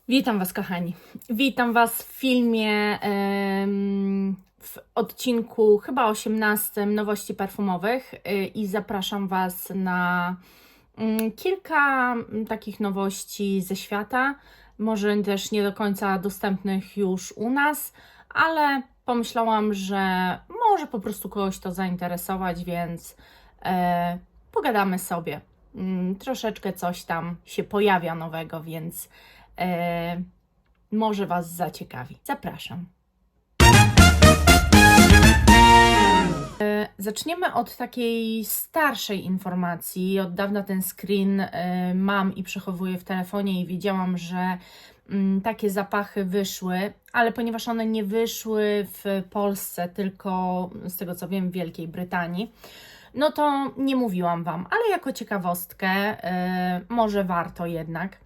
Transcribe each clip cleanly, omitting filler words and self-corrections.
Witam Was, kochani. Witam Was w filmie, w odcinku chyba 18 nowości perfumowych i zapraszam Was na kilka takich nowości ze świata, może też nie do końca dostępnych już u nas, ale pomyślałam, że może po prostu kogoś to zainteresować, więc pogadamy sobie. Troszeczkę coś tam się pojawia nowego, więc może Was zaciekawi. Zapraszam. Zaczniemy od takiej starszej informacji. Od dawna ten screen mam i przechowuję w telefonie i wiedziałam, że takie zapachy wyszły, ale ponieważ one nie wyszły w Polsce, tylko z tego co wiem w Wielkiej Brytanii, no to nie mówiłam Wam, ale jako ciekawostkę może warto jednak.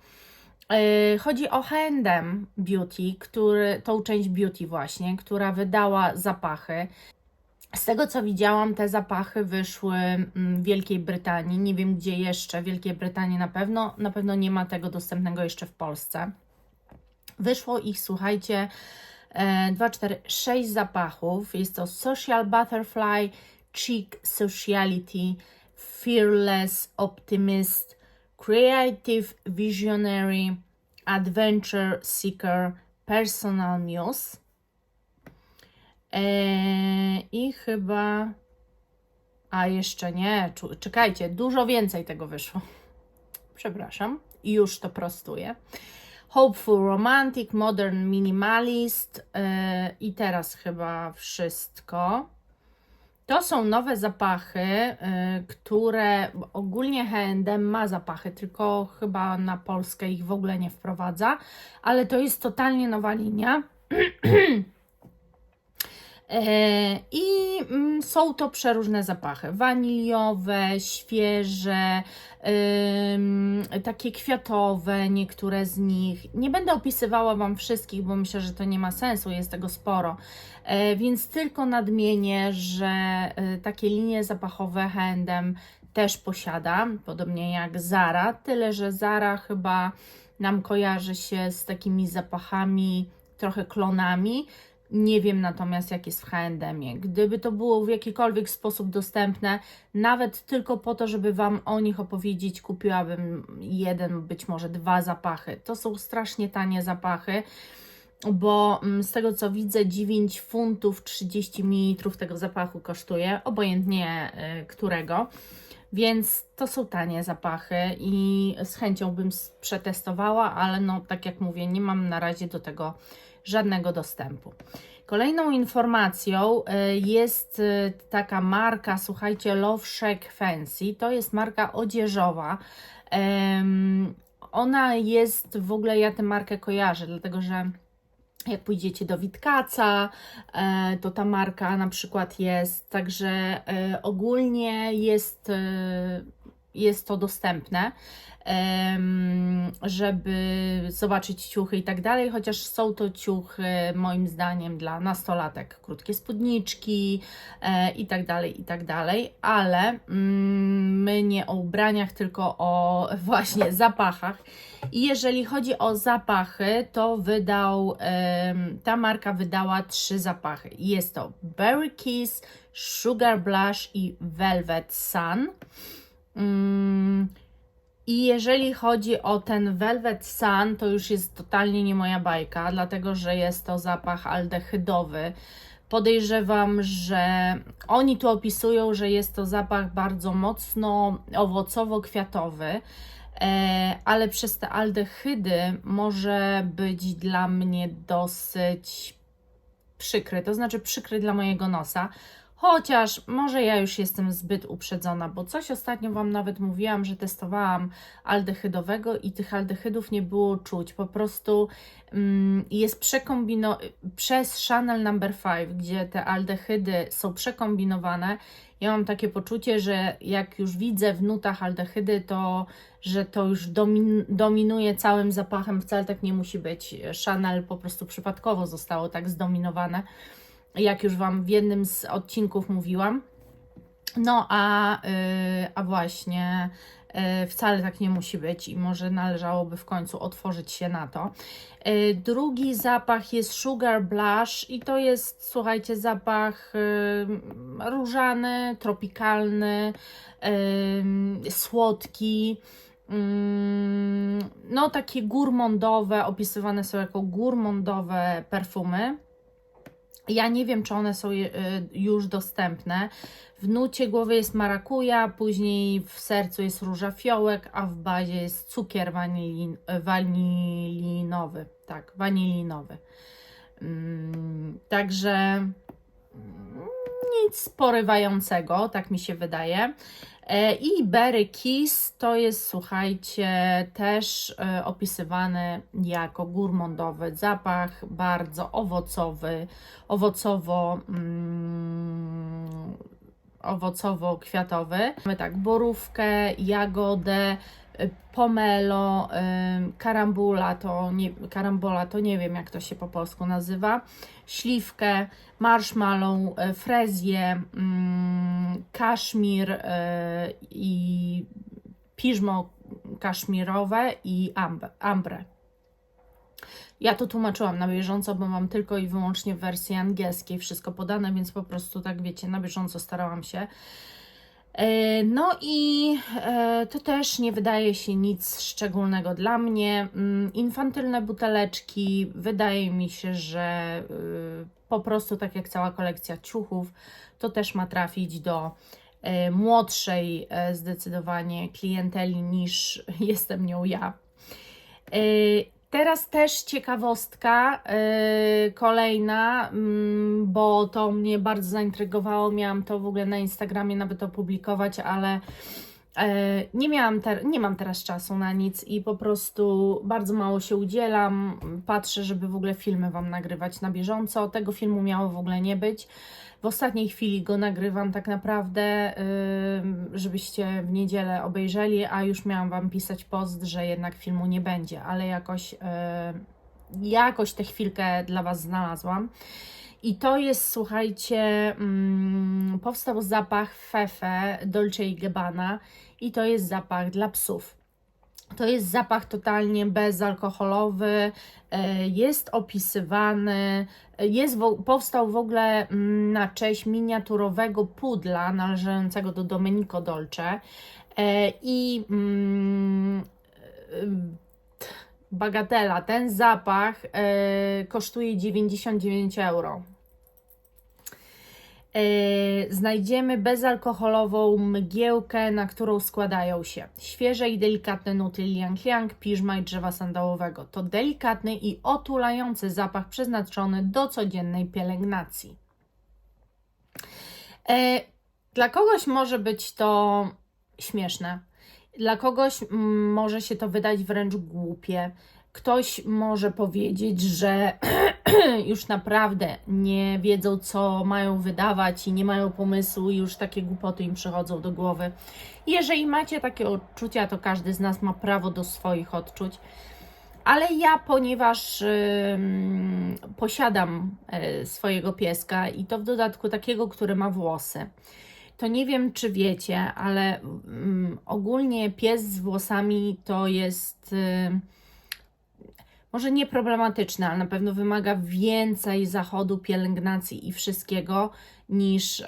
Chodzi o H&M Beauty, tą część Beauty właśnie, która wydała zapachy. Z tego co widziałam, te zapachy wyszły w Wielkiej Brytanii, nie wiem gdzie jeszcze, w Wielkiej Brytanii na pewno nie ma tego dostępnego jeszcze w Polsce. Wyszło ich, słuchajcie, 2, 4, 6 zapachów. Jest to Social Butterfly, Chic Sociality, Fearless Optimist, Creative Visionary, Adventure Seeker, Personal Muse. I chyba... A jeszcze nie, czekajcie, dużo więcej tego wyszło. Przepraszam, już to prostuję. Hopeful Romantic, Modern Minimalist i teraz chyba wszystko. To są nowe zapachy, które ogólnie H&M ma zapachy, tylko chyba na Polskę ich w ogóle nie wprowadza, ale to jest totalnie nowa linia. I są to przeróżne zapachy, waniliowe, świeże, takie kwiatowe, niektóre z nich. Nie będę opisywała Wam wszystkich, bo myślę, że to nie ma sensu, jest tego sporo. Więc tylko nadmienię, że takie linie zapachowe H&M też posiada, podobnie jak Zara, tyle że Zara chyba nam kojarzy się z takimi zapachami, trochę klonami. Nie wiem natomiast, jak jest w H&M-ie. Gdyby to było w jakikolwiek sposób dostępne, nawet tylko po to, żeby Wam o nich opowiedzieć, kupiłabym jeden, być może 2 zapachy. To są strasznie tanie zapachy, bo z tego co widzę 9 funtów 30 ml tego zapachu kosztuje, obojętnie którego. Więc to są tanie zapachy i z chęcią bym przetestowała, ale no tak jak mówię, nie mam na razie do tego żadnego dostępu. Kolejną informacją jest taka marka, słuchajcie, Love Shack Fancy. To jest marka odzieżowa. Ona jest, w ogóle ja tę markę kojarzę, dlatego że jak pójdziecie do Witkaca, to ta marka na przykład jest, także ogólnie jest to dostępne, żeby zobaczyć ciuchy i tak dalej, chociaż są to ciuchy moim zdaniem dla nastolatek, krótkie spódniczki i tak dalej, ale my nie o ubraniach, tylko o właśnie zapachach. I jeżeli chodzi o zapachy, to ta marka wydała 3 zapachy. Jest to Berry Kiss, Sugar Blush i Velvet Sun. I jeżeli chodzi o ten Velvet Sun, to już jest totalnie nie moja bajka, dlatego że jest to zapach aldehydowy. Podejrzewam, że oni tu opisują, że jest to zapach bardzo mocno owocowo-kwiatowy, ale przez te aldehydy może być dla mnie dosyć przykry, to znaczy przykry dla mojego nosa. Chociaż może ja już jestem zbyt uprzedzona, bo coś ostatnio Wam nawet mówiłam, że testowałam aldehydowego i tych aldehydów nie było czuć. Po prostu jest przez Chanel No. 5, gdzie te aldehydy są przekombinowane. Ja mam takie poczucie, że jak już widzę w nutach aldehydy, to że to już dominuje całym zapachem. Wcale tak nie musi być. Chanel po prostu przypadkowo zostało tak zdominowane, jak już Wam w jednym z odcinków mówiłam. No a właśnie Wcale tak nie musi być i może należałoby w końcu otworzyć się na to. Drugi zapach jest Sugar Blush i to jest, słuchajcie, zapach różany, tropikalny, słodki. No takie gourmandowe, opisywane są jako gourmandowe perfumy. Ja nie wiem, czy one są już dostępne. W nucie głowy jest marakuja, później w sercu jest róża fiołek, a w bazie jest cukier wanilinowy. Tak, wanilinowy. Także nic porywającego, tak mi się wydaje. I Berry Kiss to jest, słuchajcie, też opisywany jako gourmandowy zapach, bardzo owocowy, owocowo-kwiatowy. Mamy tak borówkę, jagodę, pomelo, karambola to nie wiem, jak to się po polsku nazywa, śliwkę, marshmallow, frezję, kaszmir i piżmo kaszmirowe i ambre. Ja to tłumaczyłam na bieżąco, bo mam tylko i wyłącznie w wersji angielskiej wszystko podane, więc po prostu tak wiecie, na bieżąco starałam się. No i to też nie wydaje się nic szczególnego dla mnie. Infantylne buteleczki, wydaje mi się, że po prostu tak jak cała kolekcja ciuchów, to też ma trafić do młodszej zdecydowanie klienteli niż jestem nią ja. Teraz też ciekawostka kolejna, bo to mnie bardzo zaintrygowało. Miałam to w ogóle na Instagramie nawet opublikować, ale nie mam teraz czasu na nic i po prostu bardzo mało się udzielam. Patrzę, żeby w ogóle filmy Wam nagrywać na bieżąco. Tego filmu miało w ogóle nie być. W ostatniej chwili go nagrywam tak naprawdę, żebyście w niedzielę obejrzeli, a już miałam Wam pisać post, że jednak filmu nie będzie, ale jakoś tę chwilkę dla Was znalazłam. I to jest, słuchajcie, powstał zapach Fefe Dolce & Gabbana i to jest zapach dla psów. To jest zapach totalnie bezalkoholowy, jest opisywany, powstał w ogóle na cześć miniaturowego pudla należącego do Domenico Dolce i bagatela, ten zapach kosztuje 99 euro. Znajdziemy bezalkoholową mgiełkę, na którą składają się świeże i delikatne nuty liang-liang, piżma i drzewa sandałowego. To delikatny i otulający zapach przeznaczony do codziennej pielęgnacji. Dla kogoś może być to śmieszne, dla kogoś może się to wydać wręcz głupie. Ktoś może powiedzieć, że już naprawdę nie wiedzą, co mają wydawać i nie mają pomysłu i już takie głupoty im przychodzą do głowy. Jeżeli macie takie odczucia, to każdy z nas ma prawo do swoich odczuć. Ale ja, ponieważ posiadam swojego pieska i to w dodatku takiego, który ma włosy, to nie wiem, czy wiecie, ale ogólnie pies z włosami to jest może nie problematyczne, ale na pewno wymaga więcej zachodu, pielęgnacji i wszystkiego niż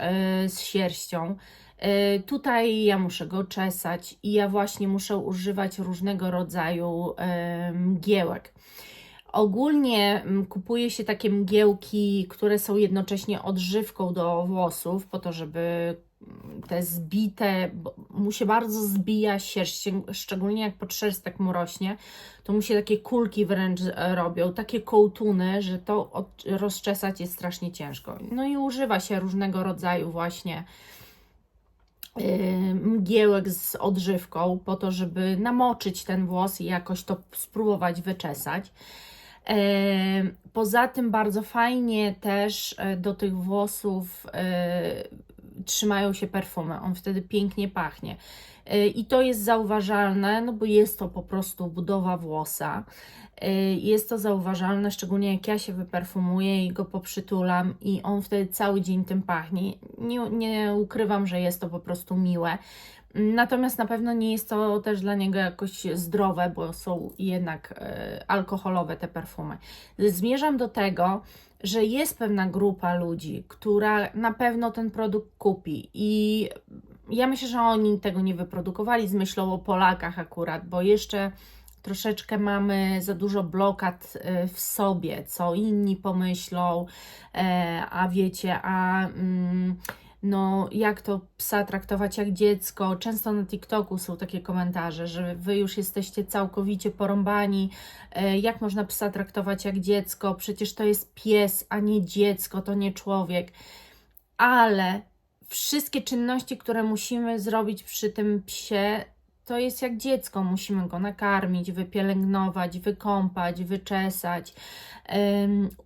z sierścią. Tutaj ja muszę go czesać i ja właśnie muszę używać różnego rodzaju mgiełek. Ogólnie kupuje się takie mgiełki, które są jednocześnie odżywką do włosów, po to, żeby te zbite, bo mu się bardzo zbija sierść, szczególnie jak pod szерst tak mu rośnie, to mu się takie kulki wręcz robią, takie kołtuny, że to rozczesać jest strasznie ciężko. No i używa się różnego rodzaju właśnie mgiełek z odżywką po to, żeby namoczyć ten włos i jakoś to spróbować wyczesać. Poza tym bardzo fajnie też do tych włosów trzymają się perfumy, on wtedy pięknie pachnie. I to jest zauważalne, no bo jest to po prostu budowa włosa. Jest to zauważalne, szczególnie jak ja się wyperfumuję i go poprzytulam i on wtedy cały dzień tym pachnie. Nie ukrywam, że jest to po prostu miłe. Natomiast na pewno nie jest to też dla niego jakoś zdrowe, bo są jednak alkoholowe te perfumy. Zmierzam do tego, że jest pewna grupa ludzi, która na pewno ten produkt kupi i ja myślę, że oni tego nie wyprodukowali z myślą o Polakach akurat, bo jeszcze troszeczkę mamy za dużo blokad w sobie, co inni pomyślą, a wiecie, no jak to psa traktować jak dziecko. Często na TikToku są takie komentarze, że wy już jesteście całkowicie porąbani, jak można psa traktować jak dziecko, przecież to jest pies, a nie dziecko, to nie człowiek. Ale wszystkie czynności, które musimy zrobić przy tym psie, to jest jak dziecko. Musimy go nakarmić, wypielęgnować, wykąpać, wyczesać.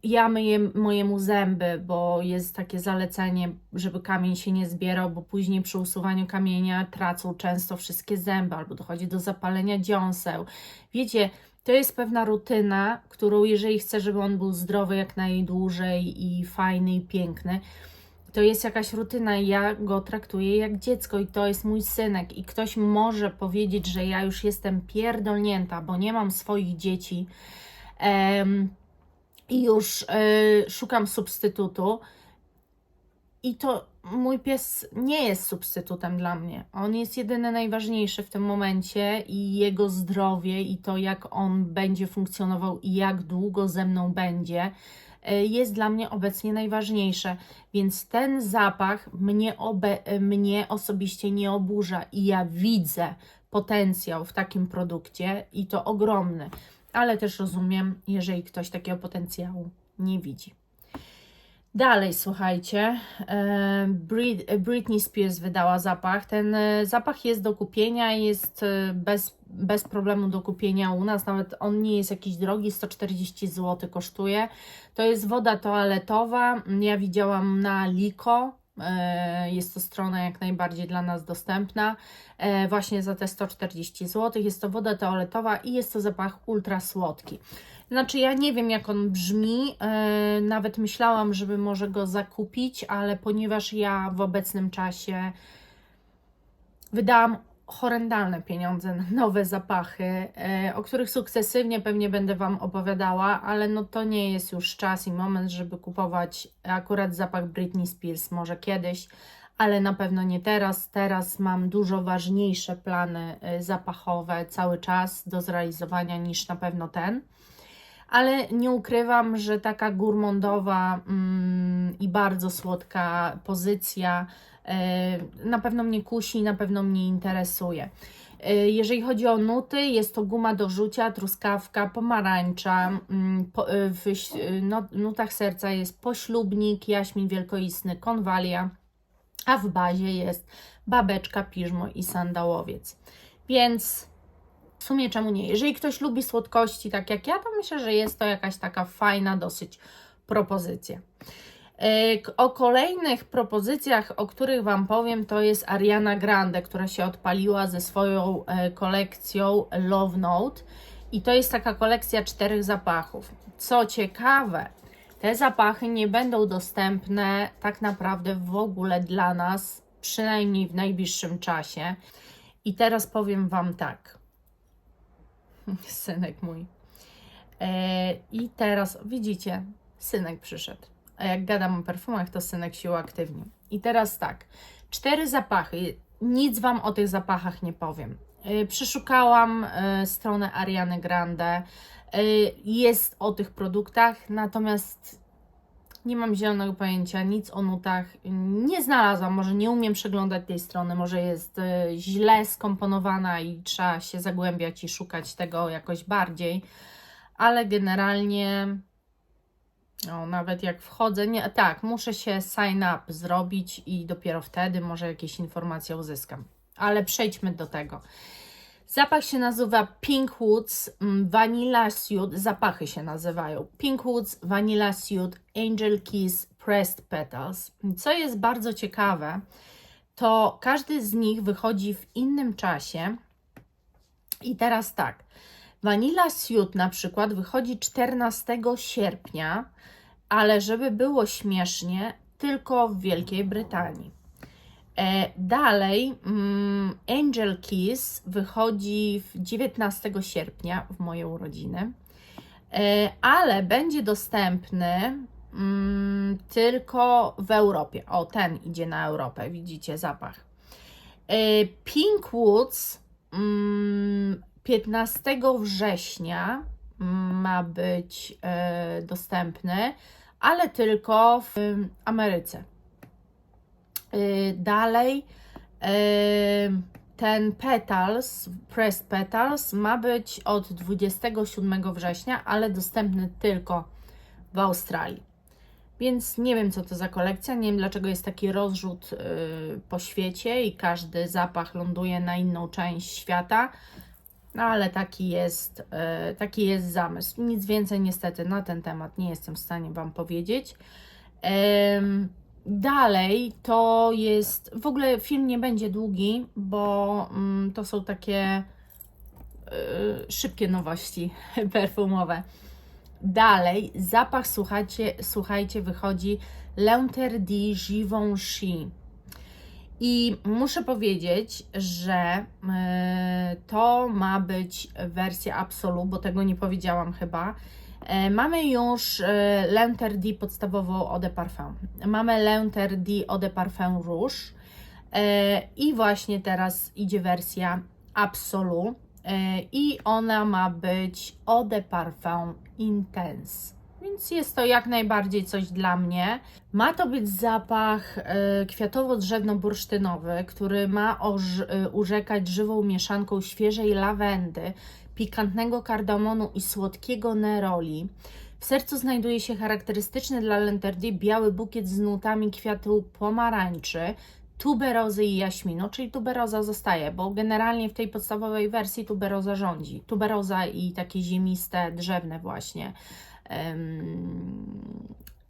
Ja myję mojemu zęby, bo jest takie zalecenie, żeby kamień się nie zbierał, bo później przy usuwaniu kamienia tracą często wszystkie zęby albo dochodzi do zapalenia dziąseł. Wiecie, to jest pewna rutyna, którą jeżeli chcę, żeby on był zdrowy jak najdłużej i fajny i piękny, to jest jakaś rutyna i ja go traktuję jak dziecko i to jest mój synek i ktoś może powiedzieć, że ja już jestem pierdolnięta, bo nie mam swoich dzieci i już szukam substytutu i to mój pies nie jest substytutem dla mnie. On jest jedyny najważniejszy w tym momencie i jego zdrowie i to jak on będzie funkcjonował i jak długo ze mną będzie jest dla mnie obecnie najważniejsze, więc ten zapach mnie osobiście nie oburza i ja widzę potencjał w takim produkcie i to ogromny, ale też rozumiem, jeżeli ktoś takiego potencjału nie widzi. Dalej, słuchajcie, Britney Spears wydała zapach. Ten zapach jest do kupienia, jest bez problemu do kupienia u nas, nawet on nie jest jakiś drogi, 140 zł kosztuje. To jest woda toaletowa, ja widziałam na Liko, jest to strona jak najbardziej dla nas dostępna, właśnie za te 140 zł. Jest to woda toaletowa i jest to zapach ultra słodki. Znaczy ja nie wiem jak on brzmi, nawet myślałam, żeby może go zakupić, ale ponieważ ja w obecnym czasie wydałam horrendalne pieniądze na nowe zapachy, o których sukcesywnie pewnie będę Wam opowiadała, ale no to nie jest już czas i moment, żeby kupować akurat zapach Britney Spears, może kiedyś, ale na pewno nie teraz. Teraz mam dużo ważniejsze plany zapachowe cały czas do zrealizowania niż na pewno ten. Ale nie ukrywam, że taka gourmandowa i bardzo słodka pozycja na pewno mnie kusi, na pewno mnie interesuje. Jeżeli chodzi o nuty, jest to guma do rzucia, truskawka, pomarańcza, w nutach serca jest poślubnik, jaśmin wielkoistny, konwalia, a w bazie jest babeczka, piżmo i sandałowiec. Więc w sumie czemu nie? Jeżeli ktoś lubi słodkości tak jak ja, to myślę, że jest to jakaś taka fajna dosyć propozycja. O kolejnych propozycjach, o których Wam powiem, to jest Ariana Grande, która się odpaliła ze swoją kolekcją Love Note i to jest taka kolekcja 4 zapachów. Co ciekawe, te zapachy nie będą dostępne tak naprawdę w ogóle dla nas, przynajmniej w najbliższym czasie. I teraz powiem Wam tak. Synek mój. I teraz widzicie, synek przyszedł. A jak gadam o perfumach, to synek się uaktywnił. I teraz tak, 4 zapachy. Nic Wam o tych zapachach nie powiem. Przeszukałam stronę Ariany Grande. Jest o tych produktach, natomiast nie mam zielonego pojęcia, nic o nutach nie znalazłam. Może nie umiem przeglądać tej strony, może jest źle skomponowana i trzeba się zagłębiać i szukać tego jakoś bardziej. Ale generalnie, nawet jak wchodzę, muszę się sign up zrobić i dopiero wtedy może jakieś informacje uzyskam. Ale przejdźmy do tego. Zapach się nazywa Pink Woods Vanilla Suit. Zapachy się nazywają Pink Woods Vanilla Suit Angel Kiss Pressed Petals. Co jest bardzo ciekawe, to każdy z nich wychodzi w innym czasie. I teraz tak, Vanilla Suit na przykład wychodzi 14 sierpnia, ale żeby było śmiesznie, tylko w Wielkiej Brytanii. Dalej Angel Kiss wychodzi 19 sierpnia w moje urodziny, ale będzie dostępny tylko w Europie. O, ten idzie na Europę, widzicie zapach. Pink Woods 15 września ma być dostępny, ale tylko w Ameryce. Dalej ten Petals, Pressed Petals ma być od 27 września, ale dostępny tylko w Australii. Więc nie wiem, co to za kolekcja, nie wiem, dlaczego jest taki rozrzut po świecie i każdy zapach ląduje na inną część świata, no ale taki jest zamysł. Nic więcej niestety na ten temat nie jestem w stanie Wam powiedzieć. Dalej to jest, w ogóle film nie będzie długi, bo to są takie szybkie nowości perfumowe. Dalej zapach, słuchajcie, wychodzi L'Interdit Givenchy. I muszę powiedzieć, że to ma być wersja Absolu, bo tego nie powiedziałam chyba. Mamy już L'Interdit podstawową Eau de Parfum. Mamy L'Interdit Eau de Parfum Rouge. I właśnie teraz idzie wersja Absolu. I ona ma być Eau de Parfum Intense. Więc jest to jak najbardziej coś dla mnie. Ma to być zapach kwiatowo-drzewno-bursztynowy, który ma urzekać żywą mieszanką świeżej lawendy, pikantnego kardamonu i słodkiego neroli. W sercu znajduje się charakterystyczny dla L'Interdit biały bukiet z nutami kwiatu pomarańczy, tuberozy i jaśminu, czyli tuberoza zostaje, bo generalnie w tej podstawowej wersji tuberoza rządzi. Tuberoza i takie ziemiste, drzewne właśnie,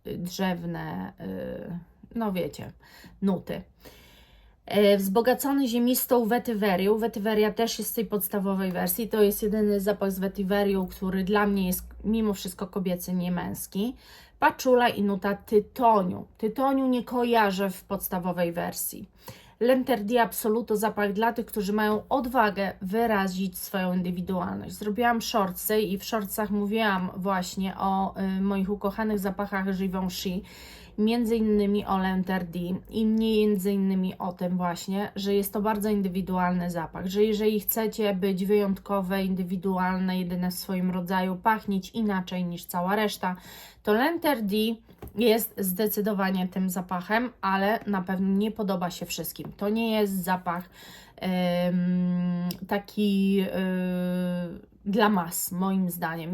drzewne, no wiecie, nuty. Wzbogacony ziemistą wetywerią. Wetyweria też jest z tej podstawowej wersji. To jest jedyny zapach z wetywerią, który dla mnie jest mimo wszystko kobiecy, nie męski. Paczula i nuta tytoniu. Tytoniu nie kojarzę w podstawowej wersji. L'Interdit Absolu to zapach dla tych, którzy mają odwagę wyrazić swoją indywidualność. Zrobiłam shortsy i w shortsach mówiłam właśnie o moich ukochanych zapachach Givenchy, między innymi o L'Interdit i między innymi o tym właśnie, że jest to bardzo indywidualny zapach, że jeżeli chcecie być wyjątkowe, indywidualne, jedyne w swoim rodzaju, pachnieć inaczej niż cała reszta, to L'Interdit jest zdecydowanie tym zapachem, ale na pewno nie podoba się wszystkim. To nie jest zapach taki dla mas, moim zdaniem.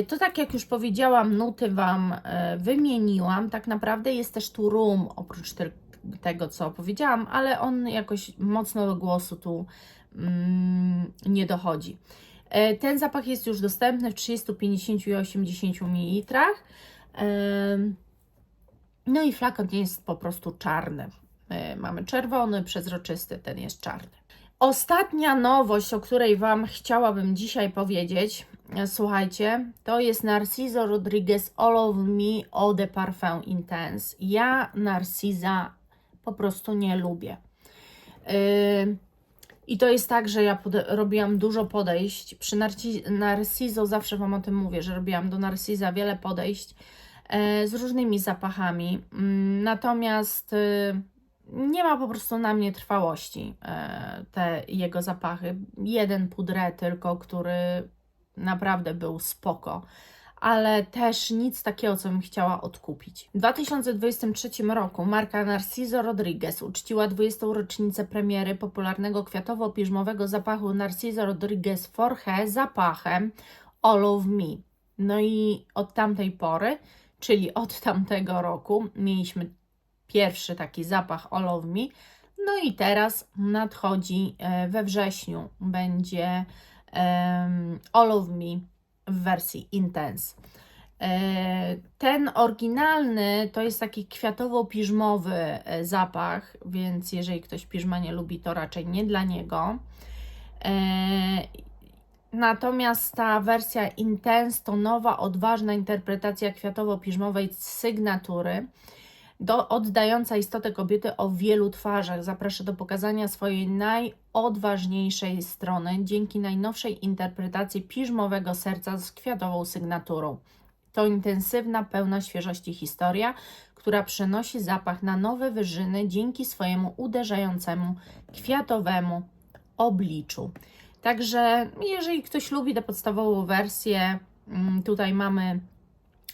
To tak jak już powiedziałam, nuty Wam wymieniłam. Tak naprawdę jest też tu rum, oprócz tego, co powiedziałam, ale on jakoś mocno do głosu tu nie dochodzi. Ten zapach jest już dostępny w 30, 50 i 80 ml. No i flakon jest po prostu czarny. Mamy czerwony, przezroczysty, ten jest czarny. Ostatnia nowość, o której Wam chciałabym dzisiaj powiedzieć, słuchajcie, to jest Narciso Rodriguez All of Me Eau de Parfum Intense. Ja Narcisa po prostu nie lubię. I to jest tak, że ja robiłam dużo podejść. Przy Narciso zawsze Wam o tym mówię, że robiłam do Narcisa wiele podejść z różnymi zapachami. Natomiast nie ma po prostu na mnie trwałości te jego zapachy. Jeden Poudre tylko, który naprawdę był spoko, ale też nic takiego, co bym chciała odkupić. W 2023 roku marka Narciso Rodriguez uczciła 20. rocznicę premiery popularnego kwiatowo-piżmowego zapachu Narciso Rodriguez Forge zapachem All of Me. No i od tamtej pory, czyli od tamtego roku, mieliśmy pierwszy taki zapach All of Me. No i teraz nadchodzi we wrześniu, będzie All of Me w wersji Intense. Ten oryginalny to jest taki kwiatowo-piżmowy zapach, więc jeżeli ktoś piżma nie lubi, to raczej nie dla niego. Natomiast ta wersja Intense to nowa, odważna interpretacja kwiatowo-piżmowej sygnatury. oddająca istotę kobiety o wielu twarzach. Zaprasza do pokazania swojej najodważniejszej strony dzięki najnowszej interpretacji piżmowego serca z kwiatową sygnaturą. To intensywna, pełna świeżości historia, która przenosi zapach na nowe wyżyny dzięki swojemu uderzającemu, kwiatowemu obliczu. Także jeżeli ktoś lubi tę podstawową wersję, tutaj mamy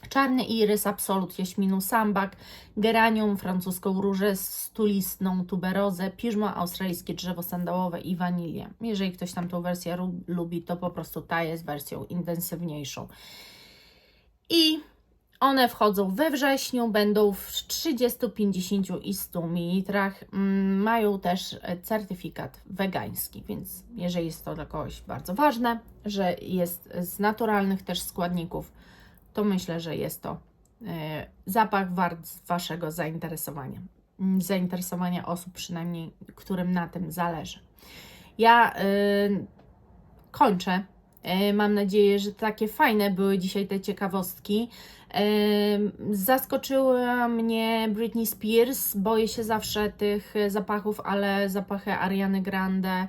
czarny irys, absolut jaśminu sambak, geranium, francuską różę stulistną, tuberozę, piżmo, australijskie drzewo sandałowe i wanilię. Jeżeli ktoś tam tą wersję lubi, to po prostu ta jest wersją intensywniejszą. I one wchodzą we wrześniu, będą w 30, 50 i 100 ml. Mają też certyfikat wegański, więc jeżeli jest to dla kogoś bardzo ważne, że jest z naturalnych też składników, to myślę, że jest to zapach wart Waszego zainteresowania. Zainteresowania osób przynajmniej, którym na tym zależy. Ja kończę. Mam nadzieję, że takie fajne były dzisiaj te ciekawostki. Zaskoczyła mnie Britney Spears. Boję się zawsze tych zapachów, ale zapachy Ariany Grande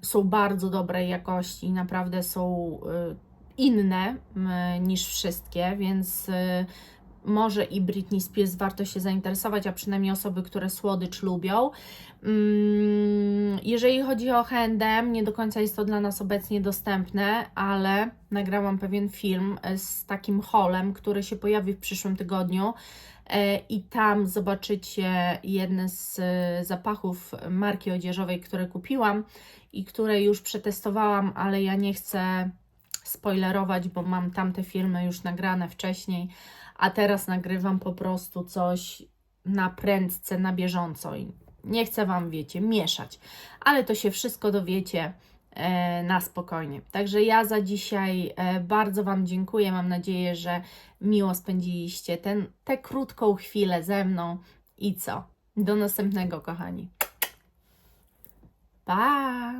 są bardzo dobrej jakości. Naprawdę są inne niż wszystkie, więc może i Britney Spears warto się zainteresować, a przynajmniej osoby, które słodycz lubią. Jeżeli chodzi o H&M, nie do końca jest to dla nas obecnie dostępne, ale nagrałam pewien film z takim haulem, który się pojawi w przyszłym tygodniu i tam zobaczycie jedne z zapachów marki odzieżowej, które kupiłam i które już przetestowałam, ale ja nie chcę spoilerować, bo mam tamte filmy już nagrane wcześniej, a teraz nagrywam po prostu coś na prędce, na bieżąco i nie chcę Wam, wiecie, mieszać, ale to się wszystko dowiecie na spokojnie. Także ja za dzisiaj bardzo Wam dziękuję, mam nadzieję, że miło spędziliście tę krótką chwilę ze mną i co? Do następnego, kochani. Pa!